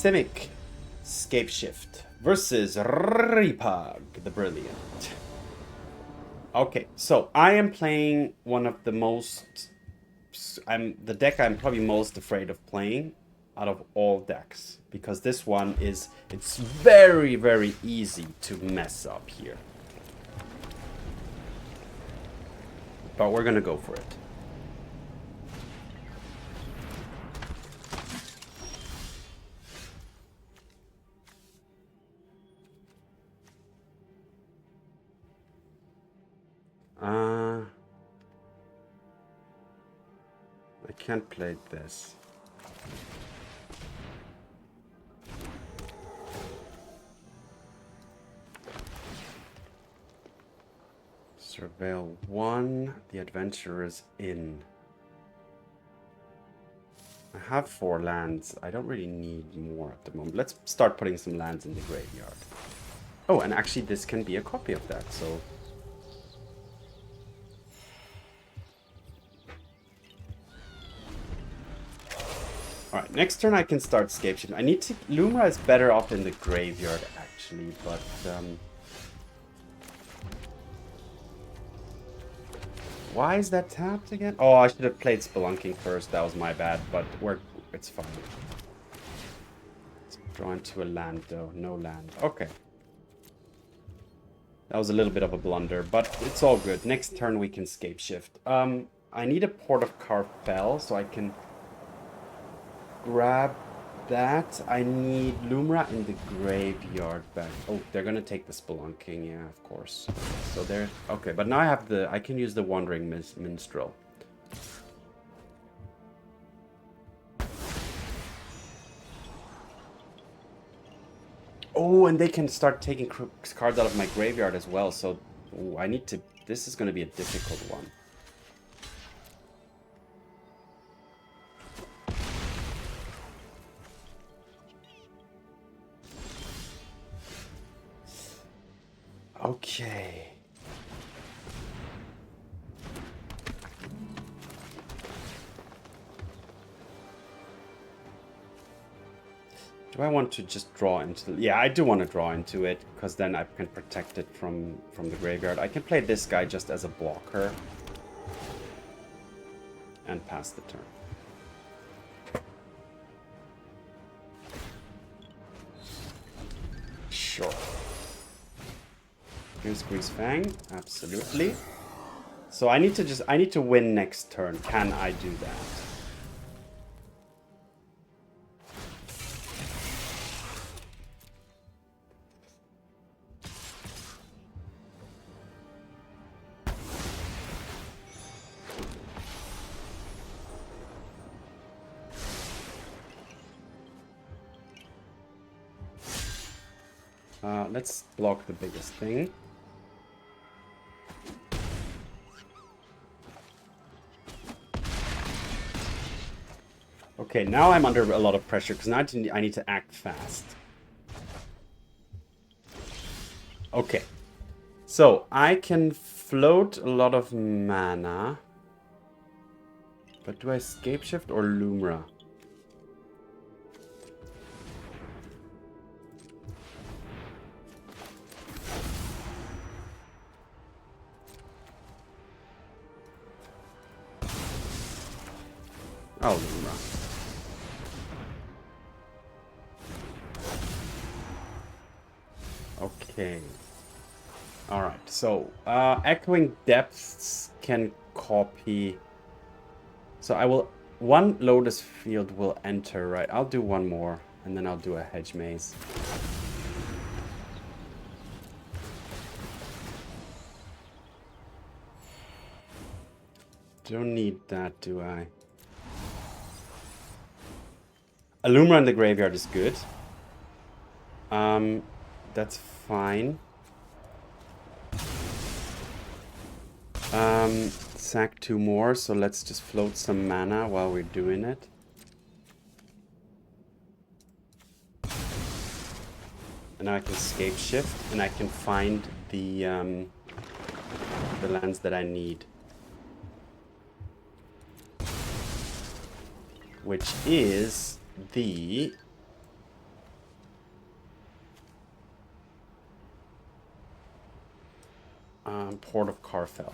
Simic, Scapeshift versus Ripag the Brilliant. Okay, so I am playing one of the most... the deck I'm probably most afraid of playing out of all decks. Because this one is... it's very, very easy to mess up here. But we're gonna go for it. I can't play this. Surveil 1, the adventurer's in. I have 4 lands. I don't really need more at the moment. Let's start putting some lands in the graveyard. Oh, and actually this can be a copy of that, so... Alright, next turn I can start Scapeshift. I need to... Lumra is better off in the graveyard, actually, but... Why is that tapped again? Oh, I should have played Spelunking first. That was my bad, but it's fine. Let's draw into a land, though. No land. Okay. That was a little bit of a blunder, but it's all good. Next turn we can Scapeshift. I need a Port of Karfell, so I can... grab that. I need Lumra in the graveyard back. Oh, they're gonna take the Spelunking, yeah, of course. So they're okay, but now I have I can use the Wandering Minstrel. Oh, and they can start taking cards out of my graveyard as well. So I need to. This is gonna be a difficult one. Okay. Do I want to just draw into the... Yeah, I do want to draw into it, because then I can protect it from the graveyard. I can play this guy just as a blocker. And pass the turn. Sure. Here's Grease Fang, absolutely. So I need to win next turn. Can I do that? Let's block the biggest thing. Okay, now I'm under a lot of pressure because now I need to act fast. Okay. So, I can float a lot of mana. But do I Scapeshift or Lumra? Oh, Lumra. Okay. Alright, so Echoing Depths can copy. So I will... One Lotus Field will enter, right? I'll do one more, and then I'll do a Hedge Maze. Don't need that, do I? Illumra in the graveyard is good. That's fine. Sack 2 more, so let's just float some mana while we're doing it. And now I can Scapeshift, and I can find the lands that I need. Which is the Port of Karfell.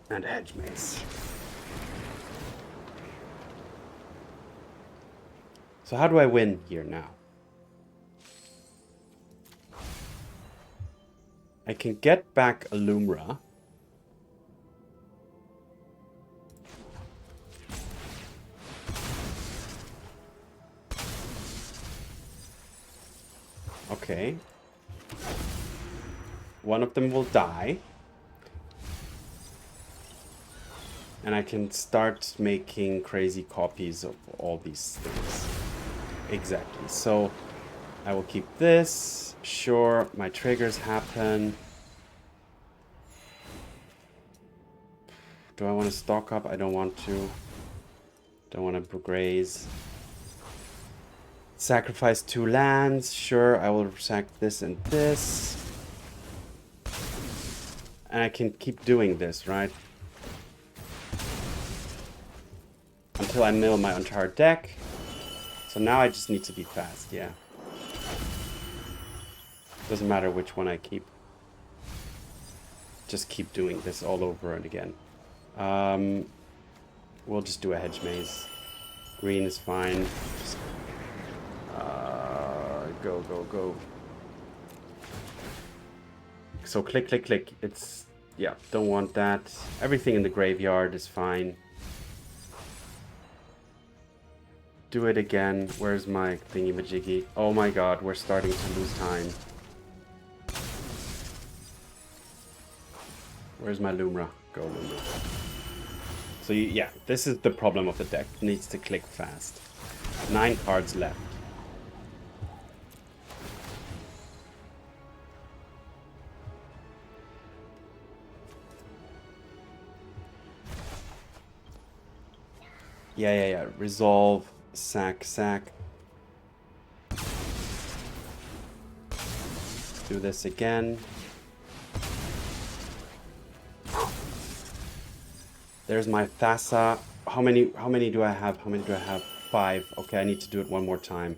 And Hedge Maze. So how do I win here now? I can get back a Lumra. Okay. One of them will die. And I can start making crazy copies of all these things. Exactly. So I will keep this. Sure, my triggers happen. Do I want to stock up? I don't want to. Don't want to graze. Sacrifice 2 lands. Sure, I will sack this and this. And I can keep doing this, right? Until I mill my entire deck. So now I just need to be fast, yeah. Doesn't matter which one I keep. Just keep doing this all over and again. We'll just do a Hedge Maze. Green is fine. Just, go, go, go. So click, click, click. It's, yeah, don't want that. Everything in the graveyard is fine. Do it again. Where's my thingy-majiggy? Oh my god, we're starting to lose time. Where's my Lumra? Go, Lumra. So yeah, this is the problem of the deck. It needs to click fast. 9 cards left. Yeah. Resolve. Sack, sack. Do this again. There's my Thassa. How many do I have? 5. Okay, I need to do it one more time.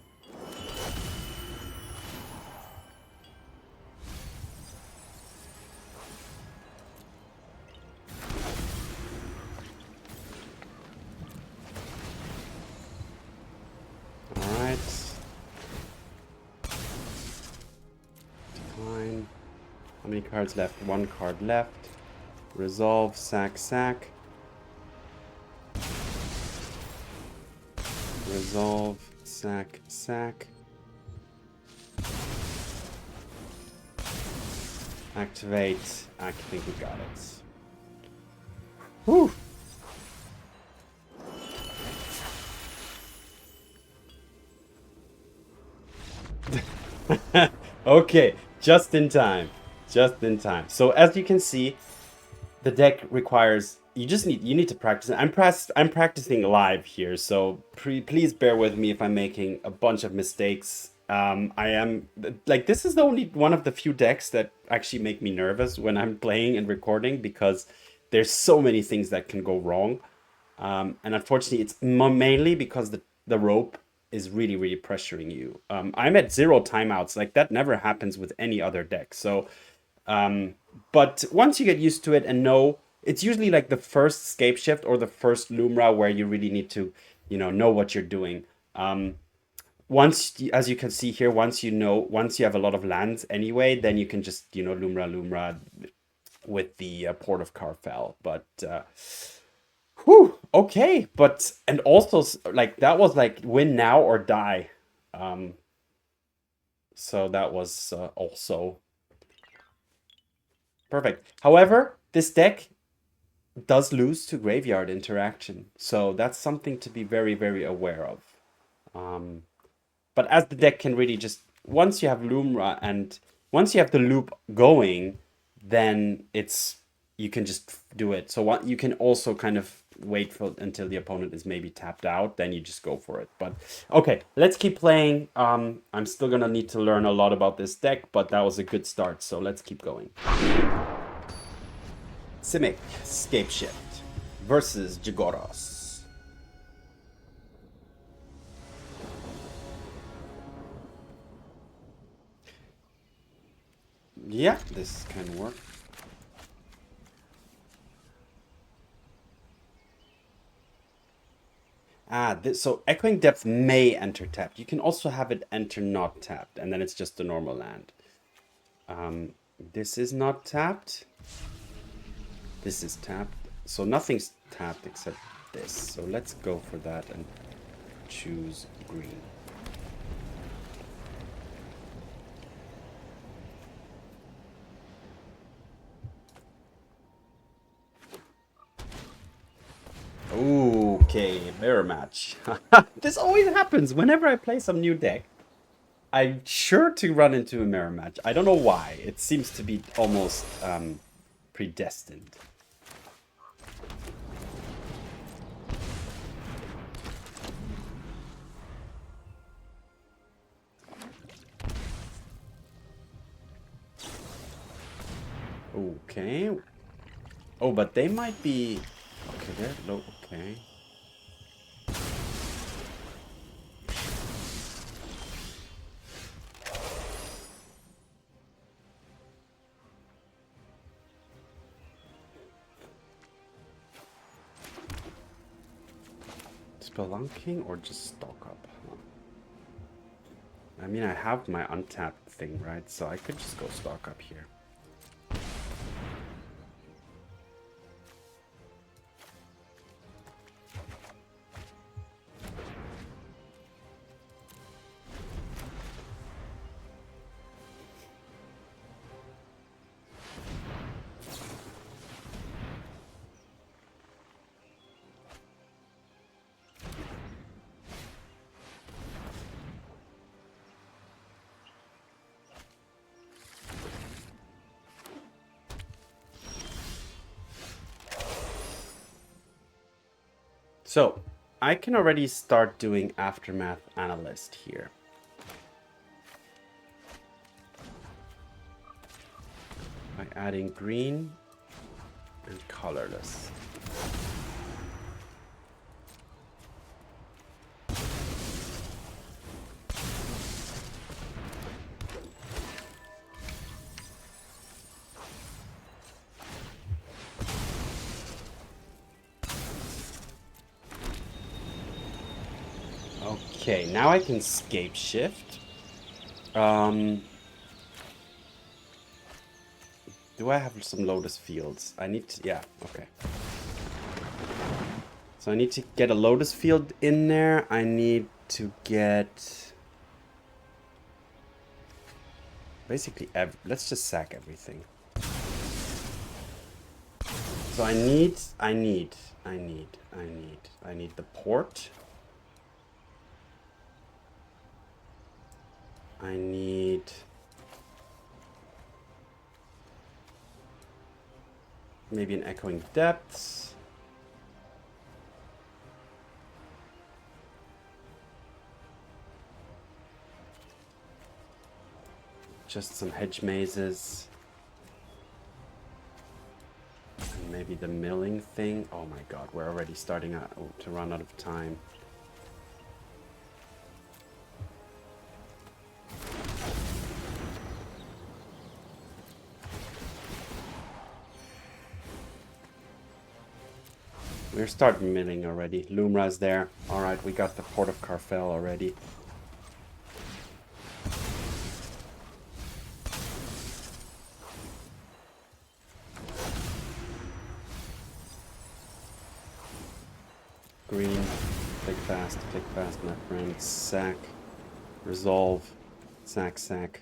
Alright. Decline. How many cards left? 1 card left. Resolve, sack, sack. Resolve, sack, sack. Activate. I think we got it. Whew. Okay, just in time. Just in time. So as you can see, the deck requires you need to practice. I'm practicing live here, so please bear with me if I'm making a bunch of mistakes. I am like, this is the only one of the few decks that actually make me nervous when I'm playing and recording, because there's so many things that can go wrong. And unfortunately, it's mainly because the rope is really pressuring you. I'm at 0 timeouts. Like, that never happens with any other deck. So, but once you get used to it and know, it's usually like the first Scapeshift or the first Lumra where you really need to, know what you're doing. Once, as you can see here, once you have a lot of lands anyway, then you can just, Lumra with the Port of Karfell. But, whew, okay. But, and also, like, that was like win now or die. So that was also perfect. However, this deck does lose to graveyard interaction. So that's something to be very aware of. But as the deck can really just, once you have Lumra and once you have the loop going, then you can just do it. So you can also kind of wait until the opponent is maybe tapped out, then you just go for it. But okay, let's keep playing. I'm still gonna need to learn a lot about this deck, but that was a good start, so let's keep going. Simic, Scapeshift versus Jagoros. Yeah, this can work. So Echoing Depth may enter tapped. You can also have it enter not tapped, and then it's just a normal land. This is not tapped. This is tapped. So nothing's tapped except this. So let's go for that and choose green. Okay, mirror match. This always happens whenever I play some new deck. I'm sure to run into a mirror match. I don't know why. It seems to be almost predestined. Okay. Oh, but they might be... Okay, they're low. Okay. Spelunking or just stock up? Huh? I mean, I have my untapped thing, right? So I could just go stock up here. So I can already start doing Aftermath Analyst here. By adding green and colorless. Okay, now I can Scapeshift. Do I have some Lotus Fields? I need to, yeah, okay. So I need to get a Lotus Field in there. I need to get... Basically, let's just sack everything. So I need the port. I need maybe an Echoing Depths. Just some Hedge Mazes. And maybe the milling thing. Oh my god, we're already starting to run out of time. We're starting milling already. Lumra's there. Alright, we got the Port of Karfell already. Green. Click fast, my friend. Sack. Resolve. Sack, sack.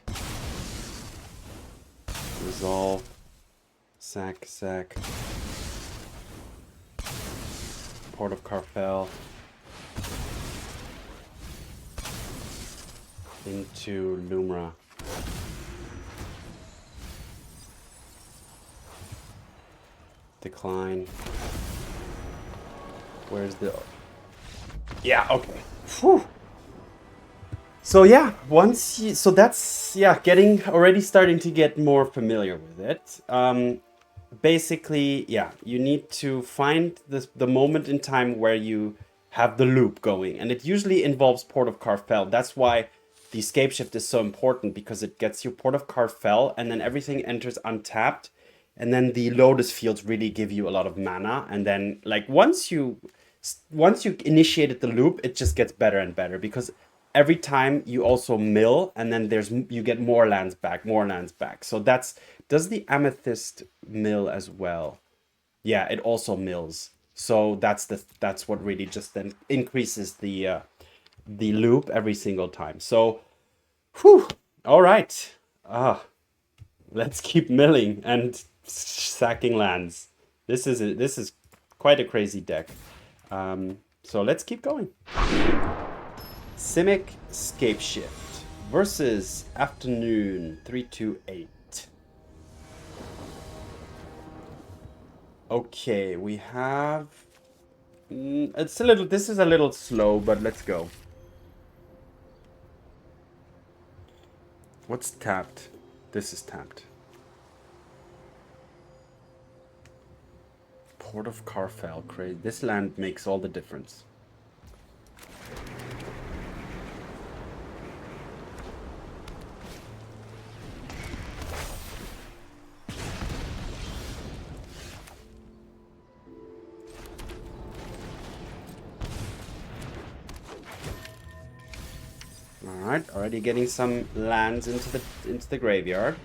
Resolve. Sack, sack. Port of Karfell into Lumra. Decline. Where's the... Yeah, okay. Whew. So yeah, once you... So that's, yeah, already starting to get more familiar with it. Basically, yeah, you need to find the moment in time where you have the loop going. And it usually involves Port of Karfell. That's why the Scapeshift is so important because it gets you Port of Karfell, and then everything enters untapped, and then the Lotus Fields really give you a lot of mana, and then like once you initiated the loop, it just gets better and better because every time you also mill, and then you get more lands back. So does the Amethyst mill as well? Yeah, it also mills. So that's what really just then increases the loop every single time. So, whew, all right. Let's keep milling and sacking lands. This is quite a crazy deck. So let's keep going. Simic Scapeshift versus Afternoon 328. Okay, we have. This is a little slow, but let's go. What's tapped? This is tapped. Port of Karfell, crazy. This land makes all the difference. Alright, already getting some lands into the graveyard.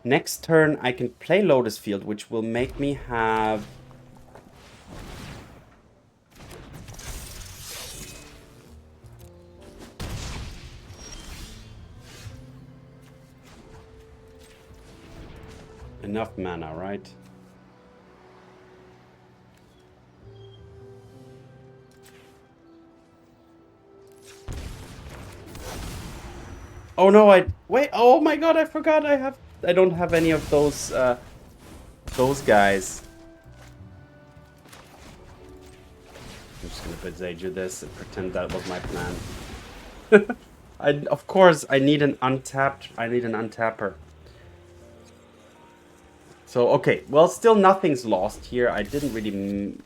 Next turn I can play Lotus Field, which will make me have enough mana, right? Oh no, wait, oh my god, I forgot I don't have any of those guys. I'm just gonna Boseiju this and pretend that was my plan. Of course, I need an untapper. So, okay, well, still nothing's lost here. I didn't really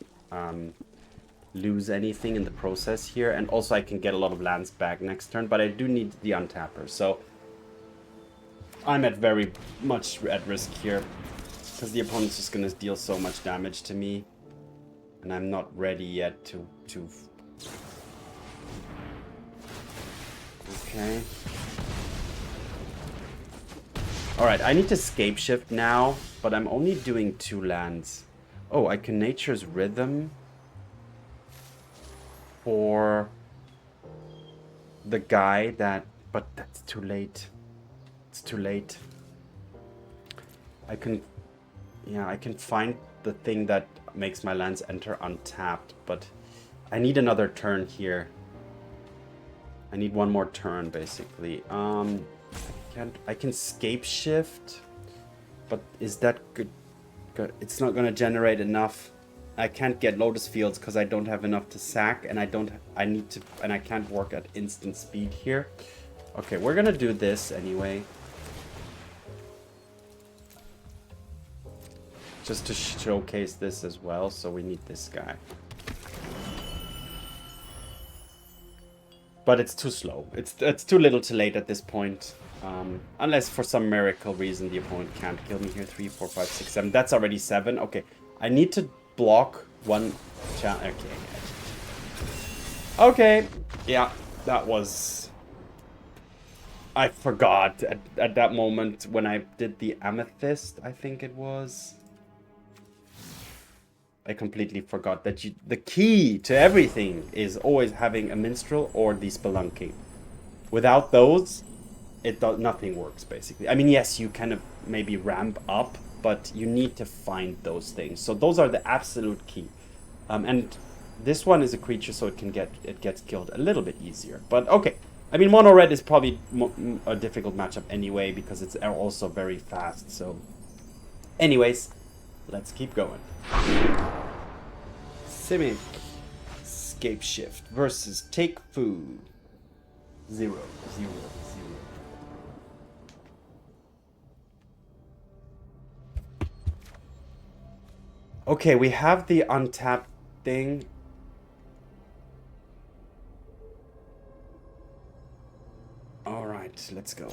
lose anything in the process here, and also I can get a lot of lands back next turn, but I do need the untapper, so I'm at very much at risk here because the opponent's just gonna deal so much damage to me, and I'm not ready yet to okay. Alright, I need to Scapeshift now, but I'm only doing 2 lands. Oh, I can Nature's Rhythm for the guy that, but that's too late. It's too late. I can find the thing that makes my lands enter untapped, but I need another turn here. I need one more turn, basically. I can Scapeshift, but is that good? It's not gonna generate enough. I can't get Lotus Fields because I don't have enough to sack, and I can't work at instant speed here. Okay, we're gonna do this anyway. Just to showcase this as well, so we need this guy. But it's too slow. It's too little too late at this point. Unless for some miracle reason the opponent can't kill me here. 3, 4, 5, 6, 7. That's already 7. Okay, I need to block one challenge. Okay. Yeah, that was... I forgot at that moment when I did the Amethyst, I think it was. I completely forgot that the key to everything is always having a Minstrel or the Spelunking. Without those, nothing works, basically. I mean, yes, you kind of maybe ramp up, but you need to find those things. So those are the absolute key. And this one is a creature, so it gets killed a little bit easier. But okay, I mean, mono red is probably a difficult matchup anyway because it's also very fast. So, anyways, let's keep going. Simic Scapeshift versus Take Food. 0, 0, 0. Okay, we have the untapped thing. right, let's go.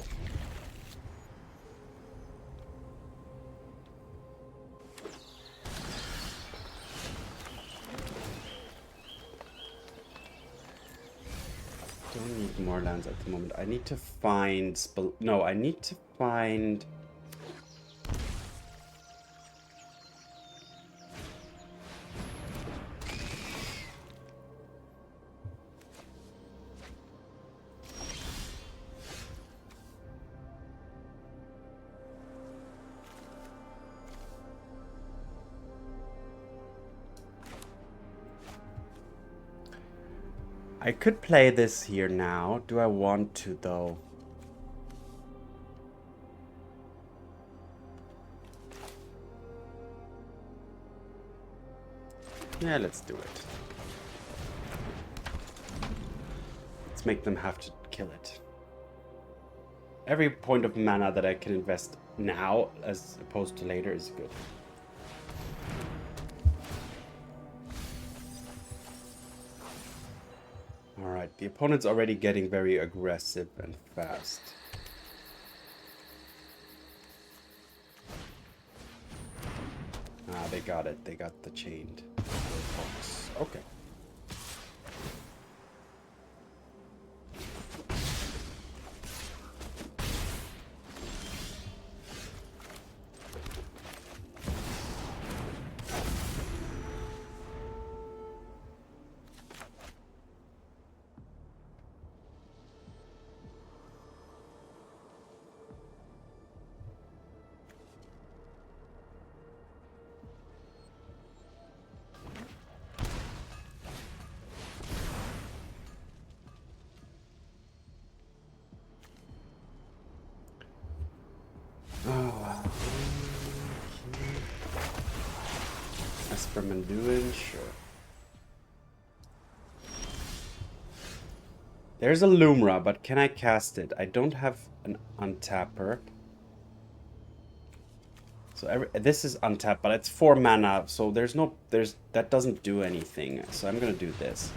Don't need more lands at the moment. I need to find no, I need to find I could play this here now. Do I want to, though? Yeah, let's do it. Let's make them have to kill it. Every point of mana that I can invest now, as opposed to later, is good. Alright, the opponent's already getting very aggressive and fast. Ah, they got it. They got the chained fox. Okay. Doing sure. There's a Lumra, but can I cast it? I don't have an untapper. So this is untapped, but it's 4 mana, so that doesn't do anything. So I'm gonna do this.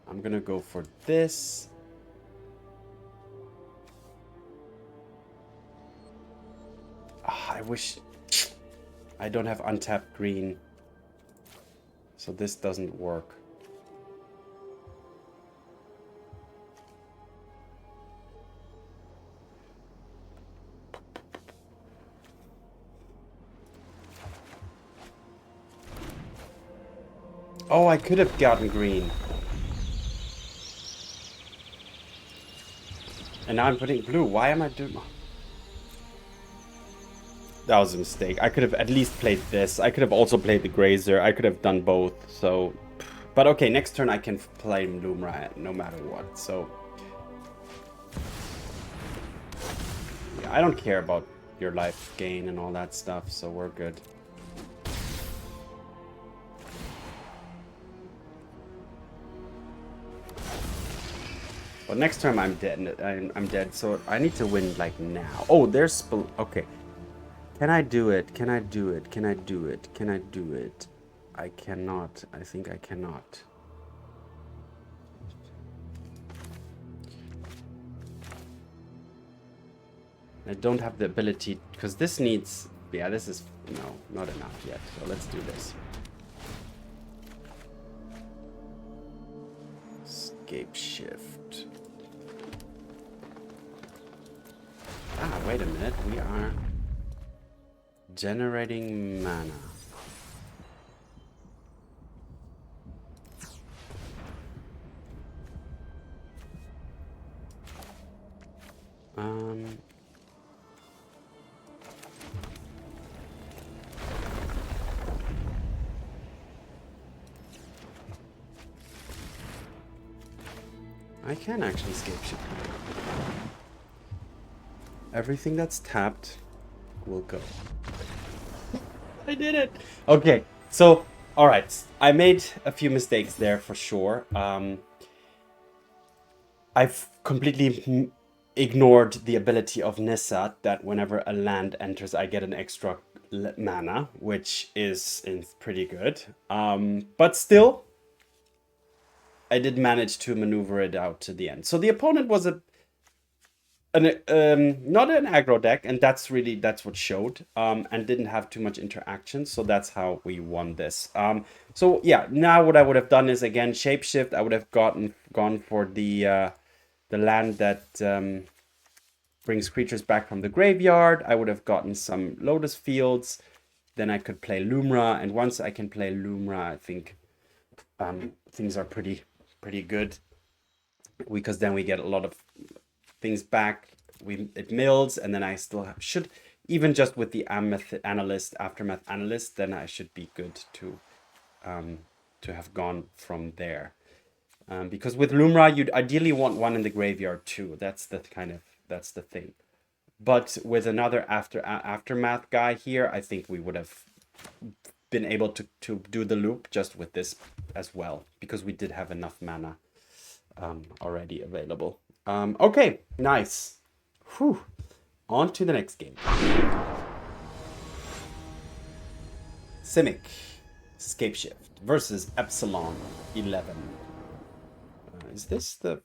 I'm gonna go for this. I wish I don't have untapped green. So this doesn't work. Oh, I could have gotten green. And now I'm putting blue. Why am I doing... That was a mistake. I could have at least played this. I could have also played the Grazer. I could have done both, so... But okay, next turn I can play Lumra no matter what, so... Yeah, I don't care about your life gain and all that stuff, so we're good. But next time I'm dead. I'm dead, so I need to win, like, now. Oh, there's... Okay. Can I do it? Can I do it? Can I do it? Can I do it? I cannot. I think I cannot. I don't have the ability, because this needs... Yeah, this is... No, not enough yet. So let's do this. Scapeshift. Ah, wait a minute. We are... generating mana. I can actually Scapeshift. Everything that's tapped will go. I did it. Okay, so all right, I made a few mistakes there for sure. I've completely ignored the ability of Nissa that whenever a land enters, I get an extra mana, which is pretty good. But still, I did manage to maneuver it out to the end. So the opponent was not an aggro deck, and that's what showed, and didn't have too much interaction, so that's how we won this. So yeah, now what I would have done is again Shapeshift. I would have gone for the land that brings creatures back from the graveyard. I would have gotten some Lotus Fields. Then I could play Lumra, and once I can play Lumra, I think things are pretty good, because then we get a lot of things back. It mills, and then I still should, even just with the Aftermath Analyst, then I should be good to have gone from there. Because with Lumra, you'd ideally want one in the graveyard too. That's the thing. But with another Aftermath guy here, I think we would have been able to do the loop just with this as well, because we did have enough mana already available. Okay, nice. Whew. On to the next game. Simic, Scapeshift versus Epsilon 11. Is this the...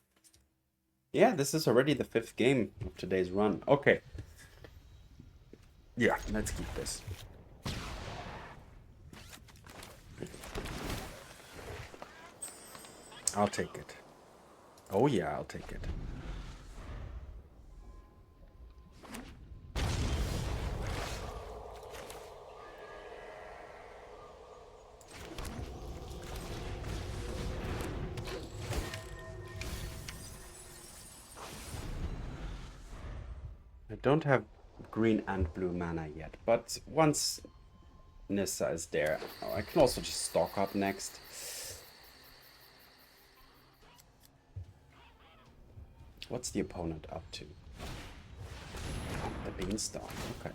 Yeah, this is already the 5th game of today's run. Okay. Yeah, let's keep this. I'll take it. Oh yeah, I'll take it. I don't have green and blue mana yet, but once Nissa is there, I can also just stock up next. What's the opponent up to? The Beanstalk, okay.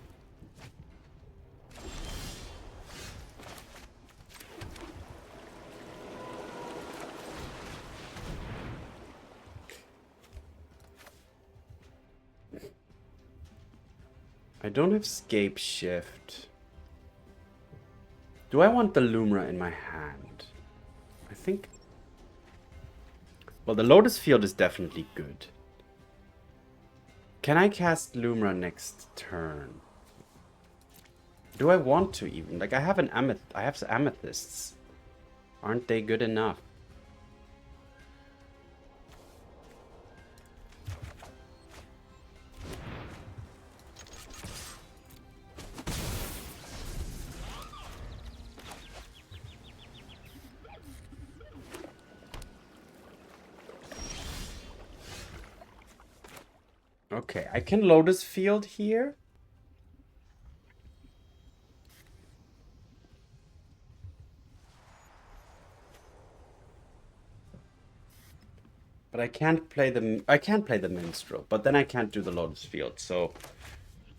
I don't have Scapeshift. Do I want the Lumra in my hand? I think... Well, the Lotus Field is definitely good. Can I cast Lumra next turn? Do I want to even? Like, I have amethysts. Aren't they good enough? Okay, I can Lotus Field here. But I can't play the Minstrel, but then I can't do the Lotus Field. So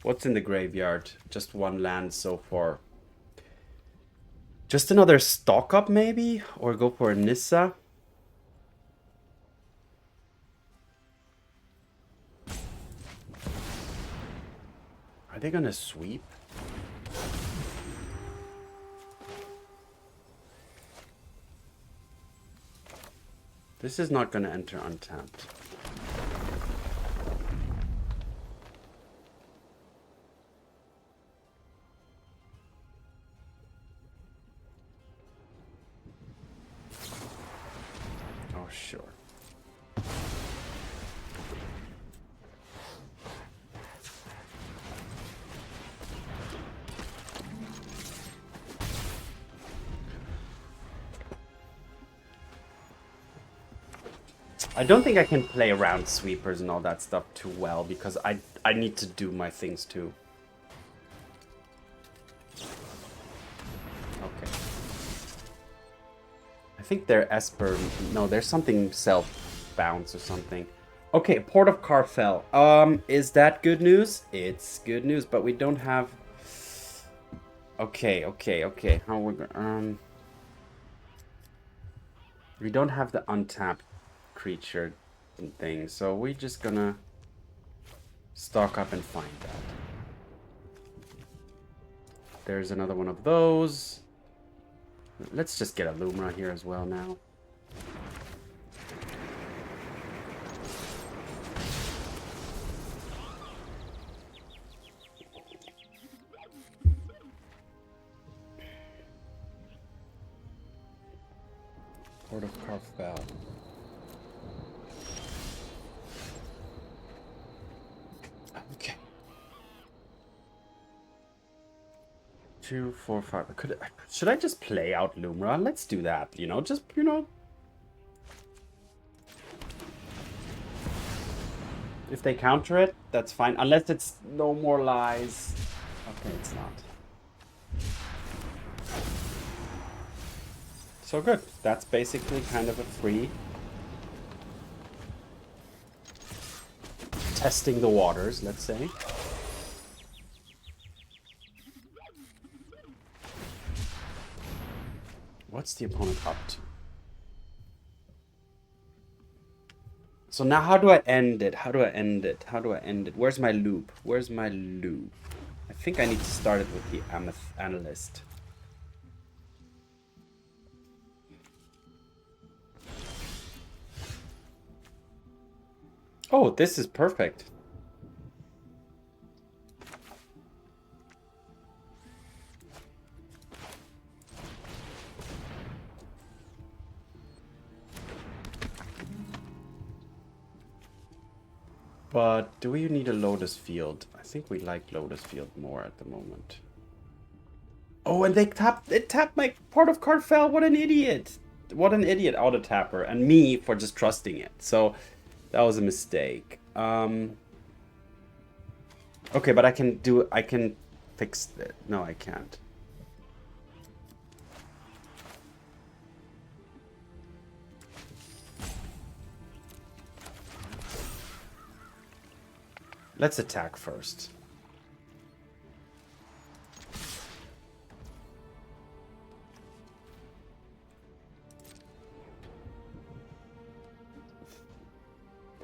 what's in the graveyard? Just one land so far. Just another stock up maybe? Or go for a Nissa? Are they gonna sweep? This is not gonna enter untapped. Oh, sure. I don't think I can play around sweepers and all that stuff too well, because I need to do my things too. Okay. I think they're Esper. No, there's something self-bounce or something. Okay, Port of Karfell. Is that good news? It's good news, but we don't have... Okay. How we gonna... We don't have the untapped creature and thing, so we're just gonna stock up and find that. There's another one of those. Let's just get a Lumra here as well now. Port of Karfell. Okay. 2, 4, 5. Should I just play out Lumra? Let's do that. You know, just, you know. If they counter it, that's fine. Unless it's no more lies. Okay, it's not. So good. That's basically kind of a free testing the waters, let's say. What's the opponent up to? So now how do I end it? How do I end it? How do I end it? Where's my loop? Where's my loop? I think I need to start it with the Aftermath Analyst. Oh, this is perfect. But do we need a Lotus Field? I think we like Lotus Field more at the moment. Oh, and it tapped my Port of Karfell. What an idiot. What an idiot auto tapper. And me for just trusting it. So that was a mistake. Okay, but I can fix it. No, I can't. Let's attack first.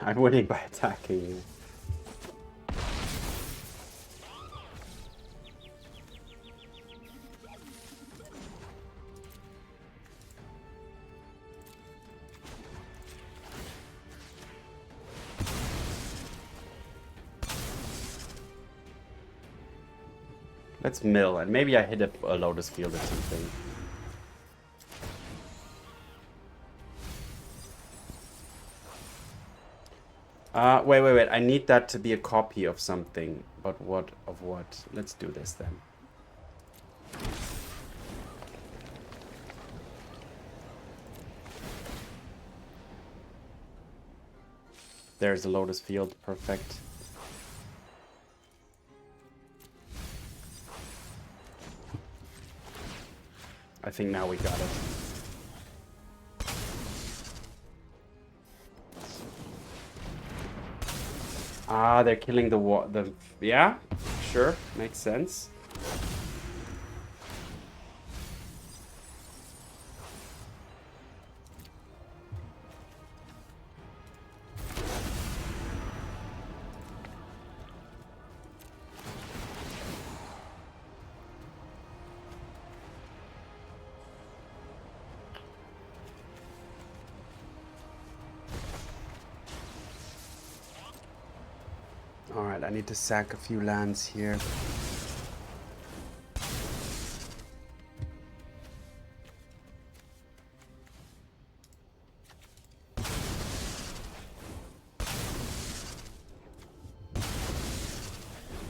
I'm winning by attacking you. Let's mill, and maybe I hit a Lotus Field or something. Wait. I need that to be a copy of something. But what of what? Let's do this then. There's a Lotus Field. Perfect. I think now we got it. Ah, they're killing the yeah, sure, makes sense. Alright, I need to sack a few lands here.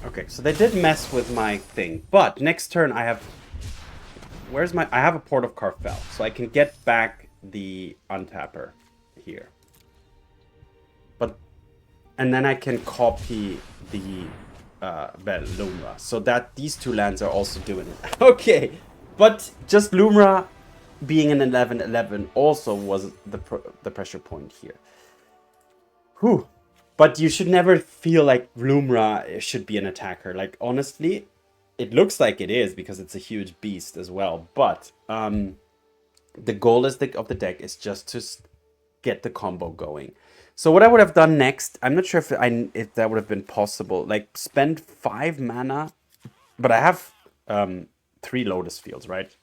Okay, so they did mess with my thing, but next turn I have... Where's my... I have a Port of Karfell, so I can get back the untapper here. But... And then I can copy the Lumra, so that these two lands are also doing it. Okay, but just Lumra being an 11/11 also was the pressure point here. Whew. But you should never feel like Lumra should be an attacker. Like, honestly, it looks like it is because it's a huge beast as well. But the goal of the deck is just to get the combo going. So what I would have done next, I'm not sure if that would have been possible. Like, spend 5 mana, but I have 3 Lotus Fields, right?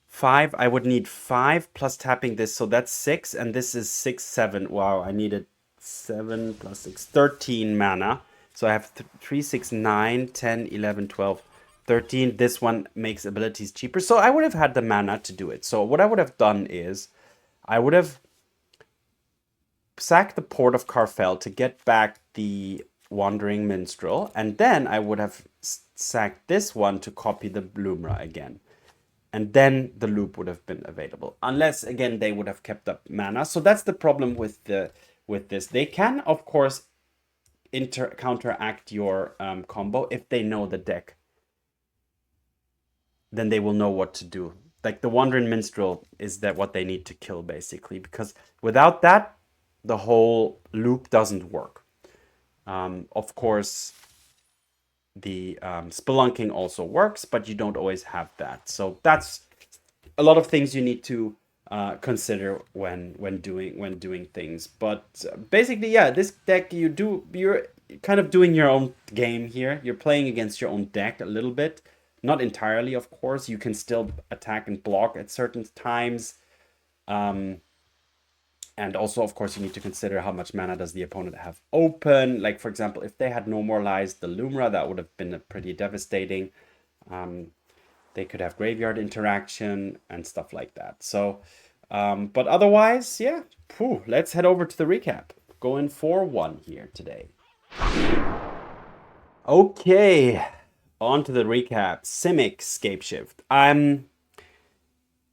5, I would need 5 plus tapping this, so that's 6, and this is 6, 7. Wow, I needed 7 plus 6, 13 mana. So I have 3, 6, 9, 10, 11, 12, 13. This one makes abilities cheaper. So I would have had the mana to do it. So what I would have done is I would have sacked the Port of Karfell to get back the Wandering Minstrel. And then I would have sacked this one to copy the Blumra again. And then the loop would have been available. Unless, again, they would have kept up mana. So that's the problem with this. They can, of course, counteract your combo if they know the deck. Then they will know what to do. Like the Wandering Minstrel is that what they need to kill, basically. Because without that, the whole loop doesn't work. Of course, the Spelunking also works, but you don't always have that. So that's a lot of things you need to consider when doing things. But basically, yeah, this deck you're kind of doing your own game here. You're playing against your own deck a little bit. Not entirely, of course. You can still attack and block at certain times. And also, of course, you need to consider how much mana does the opponent have open. Like, for example, if they had normalized the Lumra, that would have been pretty devastating. They could have graveyard interaction and stuff like that. So, but otherwise, yeah. Let's head over to the recap. Going 4-1 here today. Okay. On to the recap. Simic, Scapeshift.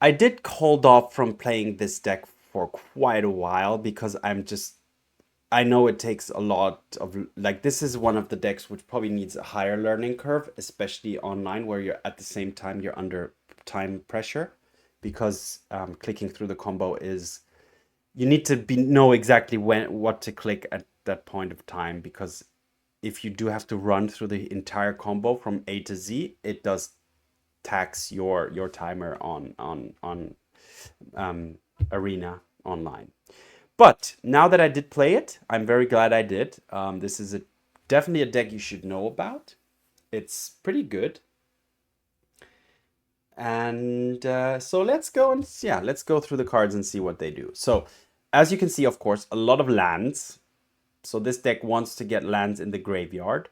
I did hold off from playing this deck for quite a while because I know it takes a lot of, like, this is one of the decks which probably needs a higher learning curve, especially online where you're at the same time you're under time pressure because clicking through the combo is, you need to know exactly what to click at that point of time, because if you do have to run through the entire combo from A to Z, it does tax your timer on Arena online. But now that I did play it, I'm very glad I did. This is definitely a deck you should know about. It's pretty good. And so let's go through the cards and see what they do. So as you can see, of course, a lot of lands. So this deck wants to get lands in the graveyard.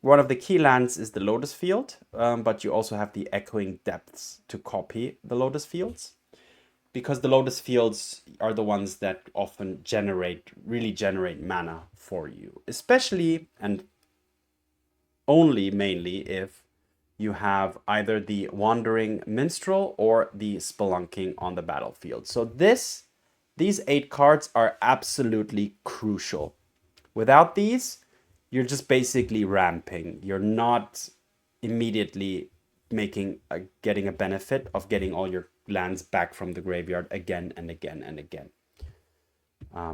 One of the key lands is the Lotus Field, but you also have the Echoing Depths to copy the Lotus Fields, because the Lotus Fields are the ones that often really generate mana for you, especially and only mainly if you have either the Wandering Minstrel or the Spelunking on the battlefield. So these 8 cards are absolutely crucial. Without these, you're just basically ramping. You're not immediately getting a benefit of getting all your lands back from the graveyard again and again and again.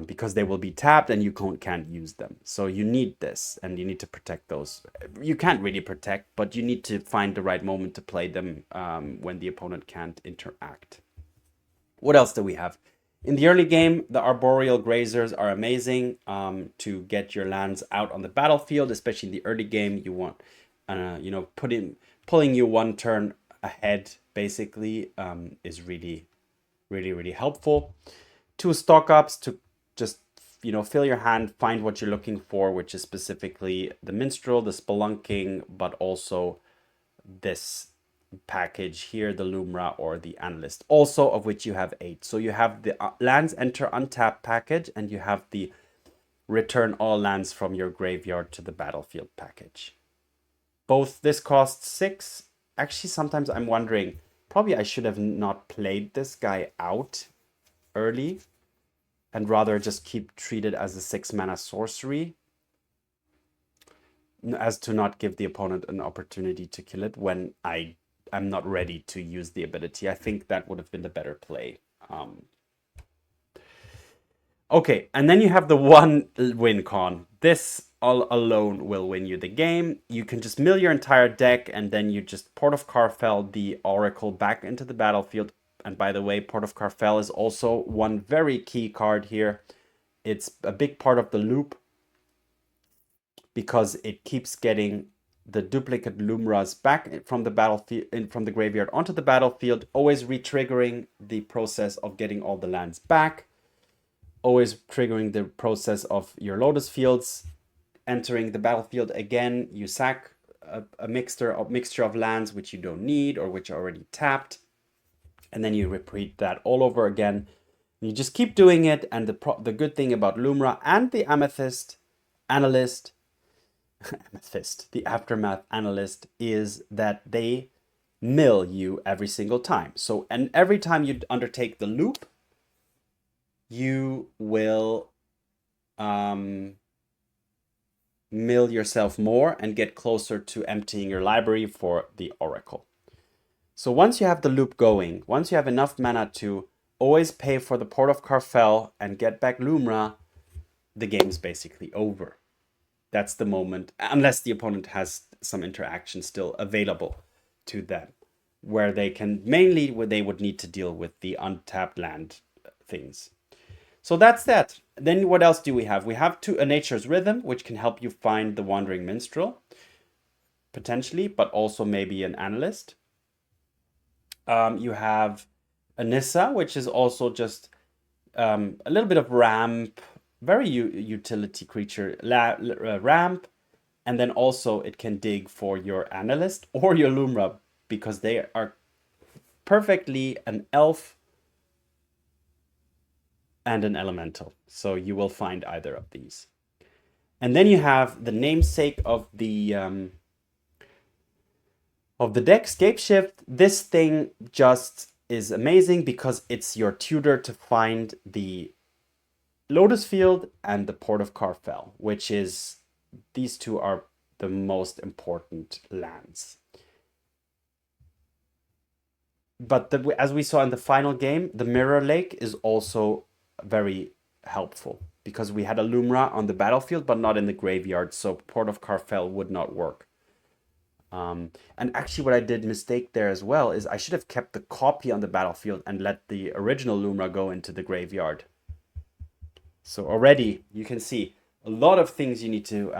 Because they will be tapped and you can't use them. So you need this, and you need to protect those. You can't really protect, but you need to find the right moment to play them when the opponent can't interact. What else do we have? In the early game, the Arboreal Grazers are amazing to get your lands out on the battlefield, especially in the early game. You want, pulling you one turn ahead, basically, is really, really, really helpful. 2 stock-ups to just, fill your hand, find what you're looking for, which is specifically the Minstrel, the Spelunking, but also this package here, the Lumra or the Analyst, also of which you have 8. So you have the lands enter untapped package, and you have the return all lands from your graveyard to the battlefield package. Both this costs 6. Actually, sometimes I'm wondering, probably I should have not played this guy out early and rather just treat it as a 6 mana sorcery, as to not give the opponent an opportunity to kill it when I'm not ready to use the ability. I think that would have been the better play. Okay, and then you have the one win con. This all alone will win you the game. You can just mill your entire deck, and then you just Port of Karfell the Oracle back into the battlefield. And by the way, Port of Karfell is also one very key card here. It's a big part of the loop because it keeps getting the duplicate Lumras back from the battlefield, from the graveyard onto the battlefield, always re-triggering the process of getting all the lands back, always triggering the process of your Lotus Fields entering the battlefield again. You sack a mixture of lands which you don't need or which are already tapped, and then you repeat that all over again. You just keep doing it, and the good thing about Lumra and the Amethyst Analyst, the Aftermath Analyst, is that they mill you every single time. So, and every time you undertake the loop, you will mill yourself more and get closer to emptying your library for the Oracle. So once you have the loop going, once you have enough mana to always pay for the Port of Karfell and get back Lumra, the game's basically over. That's the moment, unless the opponent has some interaction still available to them, where they can mainly, where they would need to deal with the untapped land things. So that's that. Then what else do we have? We have a Nature's Rhythm, which can help you find the Wandering Minstrel, potentially, but also maybe an Analyst. You have a Nissa, which is also just a little bit of ramp, very utility creature, ramp, and then also it can dig for your Analyst or your Lumra, because they are perfectly an elf and an elemental. So you will find either of these. And then you have the namesake of the deck, Scapeshift. This thing just is amazing because it's your tutor to find the Lotus Field and the Port of Karfell, which is, these two are the most important lands. But as we saw in the final game, the Mirrorlake is also very helpful because we had a Lumra on the battlefield, but not in the graveyard, so Port of Karfell would not work. And actually what I did mistake there as well is I should have kept the copy on the battlefield and let the original Lumra go into the graveyard. So already you can see a lot of things you need to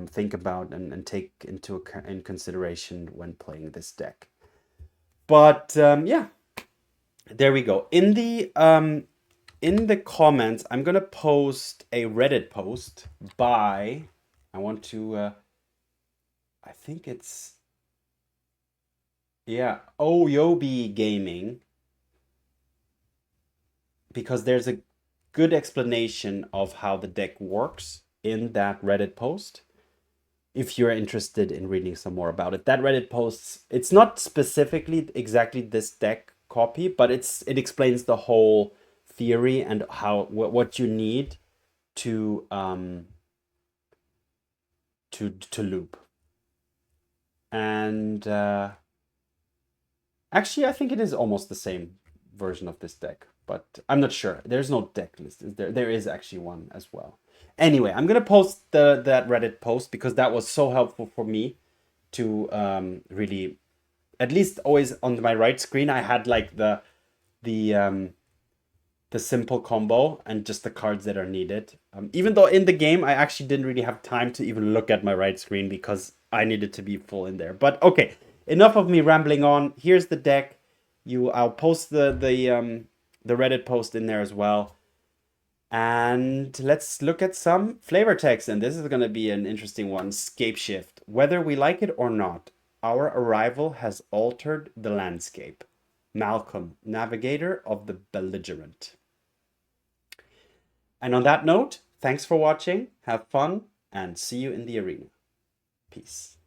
think about and take in consideration when playing this deck. But yeah, there we go. In the comments, I'm gonna post a Reddit post by, I want to I think it's, yeah, Oyobi Gaming, because there's a good explanation of how the deck works in that Reddit post, if you're interested in reading some more about it. That Reddit post, it's not specifically exactly this deck copy, but it explains the whole theory and how what you need to loop. And actually, I think it is almost the same version of this deck, but I'm not sure. There's no deck list. There is actually one as well. Anyway, I'm gonna post that Reddit post because that was so helpful for me to really, at least always on my right screen, I had like the simple combo and just the cards that are needed. Even though in the game I actually didn't really have time to even look at my right screen because I needed to be full in there. But okay, enough of me rambling on. Here's the deck. I'll post the Reddit post in there as well. And let's look at some flavor text. And this is going to be an interesting one. Scapeshift. Whether we like it or not, our arrival has altered the landscape. Malcolm, navigator of the belligerent. And on that note, thanks for watching. Have fun and see you in the arena. Peace.